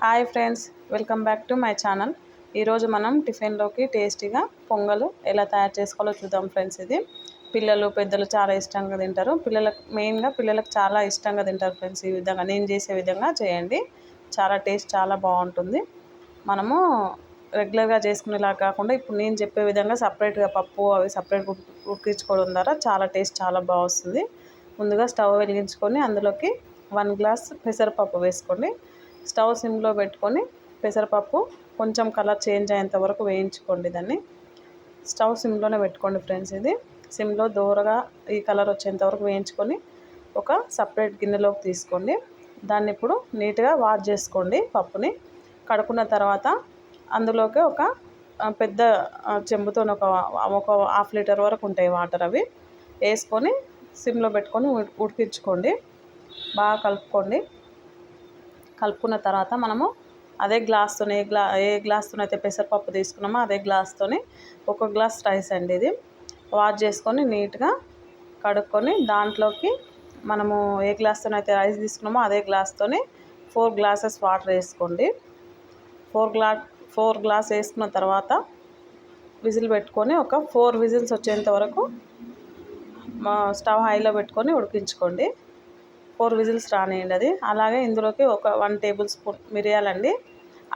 Hi friends, welcome back to my channel. ఈరోజు మనం టిఫిన్లోకి టేస్టీగా పొంగలు ఎలా తయారు చేసుకోవాలో చూద్దాం ఫ్రెండ్స్. ఇది పిల్లలు పెద్దలు చాలా ఇష్టంగా తింటారు. పిల్లలకు చాలా ఇష్టంగా తింటారు ఫ్రెండ్స్. ఈ విధంగా నేను చేసే విధంగా చేయండి, చాలా టేస్ట్ చాలా బాగుంటుంది. మనము రెగ్యులర్గా చేసుకునేలా కాకుండా ఇప్పుడు నేను చెప్పే విధంగా సపరేట్గా పప్పు అవి సపరేట్గా ఉడికించుకోవడం ద్వారా చాలా టేస్ట్ చాలా బాగా వస్తుంది. ముందుగా స్టవ్ వెలిగించుకొని అందులోకి 1 గ్లాస్ పెసరపప్పు వేసుకోండి. స్టవ్ సిమ్లో పెట్టుకొని పెసరపప్పు కొంచెం కలర్ చేంజ్ అయ్యేంత వరకు వేయించుకోండి. దాన్ని స్టవ్ సిమ్లోనే పెట్టుకోండి ఫ్రెండ్స్. ఇది సిమ్లో దూరగా ఈ కలర్ వచ్చేంత వరకు వేయించుకొని ఒక సపరేట్ గిన్నెలోకి తీసుకోండి. దాన్ని ఇప్పుడు నీట్గా వాష్ చేసుకోండి. పప్పుని కడుక్కున్న తర్వాత అందులోకి ఒక పెద్ద చెంబుతో ఒక హాఫ్ లీటర్ వరకు ఉంటాయి వాటర్. అవి వేసుకొని సిమ్లో పెట్టుకొని ఉడికించుకోండి. బాగా కలుపుకున్న తర్వాత మనము అదే గ్లాస్తో ఏ గ్లాస్తో అయితే పెసరపప్పు తీసుకున్నామో అదే గ్లాస్తో 1 గ్లాస్ రైస్ అండి. ఇది వాష్ చేసుకొని నీట్గా కడుక్కొని దాంట్లోకి మనము ఏ గ్లాస్తో అయితే రైస్ తీసుకున్నామో అదే గ్లాస్తో 4 గ్లాసెస్ వాటర్ వేసుకోండి. 4 గ్లాస్ వేసుకున్న తర్వాత విజిల్ పెట్టుకొని ఒక 4 విజిల్స్ వచ్చేంత వరకు స్టవ్ హైలో పెట్టుకొని ఉడికించుకోండి. 4 విజిల్స్ రానియండి అది. అలాగే ఇందులోకి ఒక 1 టేబుల్ స్పూన్ మిరియాలండి.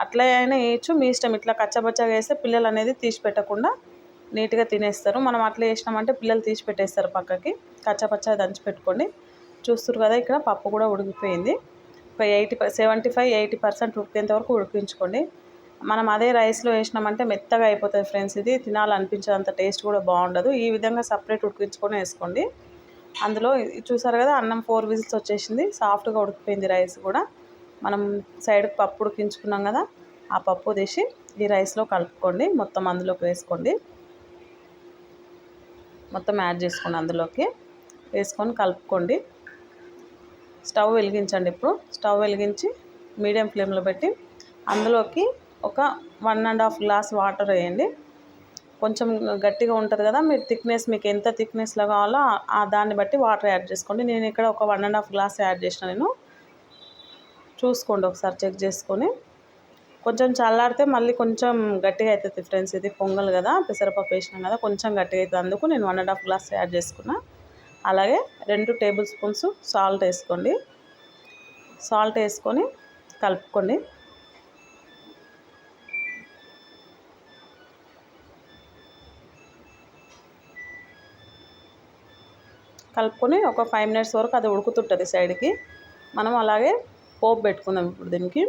అట్లా అయినా వేయచ్చు, మీ ఇష్టం. ఇట్లా కచ్చపచ్చగా వేస్తే పిల్లలు అనేది తీసి పెట్టకుండా నీట్గా తినేస్తారు. మనం అట్లా వేసినామంటే పిల్లలు తీసి పెట్టేస్తారు పక్కకి. కచ్చపచ్చగా దంచి పెట్టుకోండి. చూస్తారు కదా, ఇక్కడ పప్పు కూడా ఉడికిపోయింది. ఒక 75-80% ఉడికేంత వరకు ఉడికించుకోండి. మనం అదే రైస్లో వేసినామంటే మెత్తగా అయిపోతుంది ఫ్రెండ్స్. ఇది తినాలనిపించేంత టేస్ట్ కూడా బాగుండదు. ఈ విధంగా సపరేట్ ఉడికించుకొని వేసుకోండి. అందులో చూసారు కదా, అన్నం 4 విజిల్స్ వచ్చేసింది. సాఫ్ట్గా ఉడికిపోయింది రైస్ కూడా. మనం సైడ్కి పప్పు ఉడికించుకున్నాం కదా, ఆ పప్పు తీసి ఈ రైస్లో కలుపుకోండి. మొత్తం అందులోకి వేసుకోండి. మొత్తం యాడ్ చేసుకోండి. అందులోకి వేసుకొని కలుపుకోండి. స్టవ్ వెలిగించండి. ఇప్పుడు స్టవ్ వెలిగించి మీడియం ఫ్లేమ్లో పెట్టి అందులోకి ఒక 1.5 గ్లాస్ వాటర్ వేయండి. కొంచెం గట్టిగా ఉంటుంది కదా, మీకు ఎంత థిక్నెస్లో కావాలో దాన్ని బట్టి వాటర్ యాడ్ చేసుకోండి. నేను ఇక్కడ ఒక 1.5 గ్లాస్ యాడ్ చేసిన. నేను చూసుకోండి, ఒకసారి చెక్ చేసుకొని. కొంచెం చల్లారితే మళ్ళీ కొంచెం గట్టిగా అవుతుంది ఫ్రెండ్స్. ఇది పొంగల్ కదా, పెసరపప్పు వేసినాం కదా, కొంచెం గట్టిగా అవుతుంది. అందుకు నేను 1.5 గ్లాస్ యాడ్ చేసుకున్నా. అలాగే 2 టేబుల్ స్పూన్స్ సాల్ట్ వేసుకోండి. సాల్ట్ వేసుకొని కలుపుకోండి. కలుపుకొని ఒక 5 మినిట్స్ వరకు అది ఉడుకుతుంటుంది సైడ్కి. మనం అలాగే పోపు పెట్టుకుందాం. ఇప్పుడు దీనికి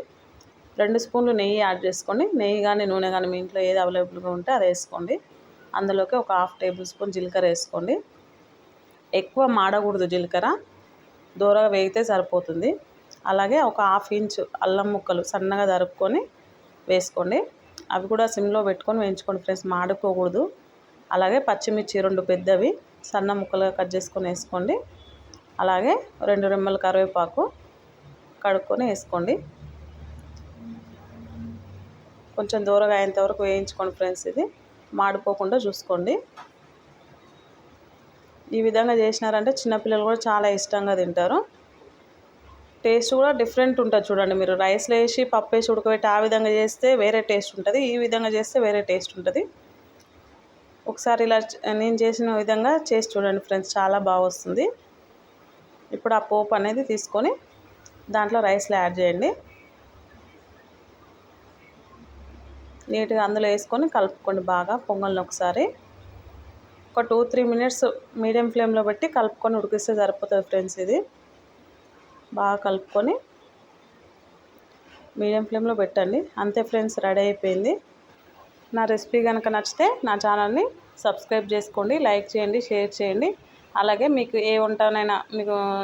2 స్పూన్లు నెయ్యి యాడ్ చేసుకోండి. నెయ్యి కానీ నూనె కానీ మీ ఇంట్లో ఏది అవైలబుల్గా ఉంటే అది వేసుకోండి. అందులోకి ఒక 1/2 టేబుల్ స్పూన్ జీలకర్ర వేసుకోండి. ఎక్కువ మాడకూడదు జీలకర్ర, దూరగా వేగితే సరిపోతుంది. అలాగే ఒక 1/2 ఇంచు అల్లం ముక్కలు సన్నగా తరుక్కొని వేసుకోండి. అవి కూడా సిమ్లో పెట్టుకొని వేయించుకోండి ఫ్రెండ్స్, మాడుకోకూడదు. అలాగే పచ్చిమిర్చి 2 పెద్దవి సన్న ముక్కలుగా కట్ చేసుకొని వేసుకోండి. అలాగే 2 రెమ్మల కరివేపాకు కడుక్కొని వేసుకోండి. కొంచెం దూరగా అయ్యేంత వరకు వేయించుకోండి ఫ్రెండ్స్. ఇది మాడిపోకుండా చూసుకోండి. ఈ విధంగా చేసినారంటే చిన్నపిల్లలు కూడా చాలా ఇష్టంగా తింటారు. టేస్ట్ కూడా డిఫరెంట్ ఉంటుంది. చూడండి, మీరు రైస్లో వేసి పప్పు వేసి ఉడకబెట్టి ఆ విధంగా చేస్తే వేరే టేస్ట్ ఉంటుంది, ఈ విధంగా చేస్తే వేరే టేస్ట్ ఉంటుంది. ఒకసారి ఇలా నేను చేసిన విధంగా చేసి చూడండి ఫ్రెండ్స్, చాలా బాగా వస్తుంది. ఇప్పుడు ఆ పోపు అనేది తీసుకొని దాంట్లో రైస్లో యాడ్ చేయండి. నీట్గా అందులో వేసుకొని కలుపుకోండి బాగా పొంగల్ని. ఒకసారి ఒక 2-3 మినిట్స్ మీడియం ఫ్లేమ్లో పెట్టి కలుపుకొని ఉడికిస్తే సరిపోతుంది ఫ్రెండ్స్. ఇది బాగా కలుపుకొని మీడియం ఫ్లేమ్లో పెట్టండి. అంతే ఫ్రెండ్స్, రెడీ అయిపోయింది. నా రెసిపీ కనుక నచ్చితే నా ఛానల్ని సబ్స్క్రైబ్ చేసుకోండి, లైక్ చేయండి, షేర్ చేయండి. అలాగే మీకు ఏ వంటనైనా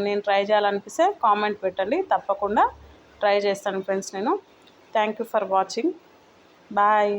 నేను ట్రై చేయాలనిపిస్తే కామెంట్ పెట్టండి, తప్పకుండా ట్రై చేస్తాను ఫ్రెండ్స్ నేను. Thank you for watching. Bye.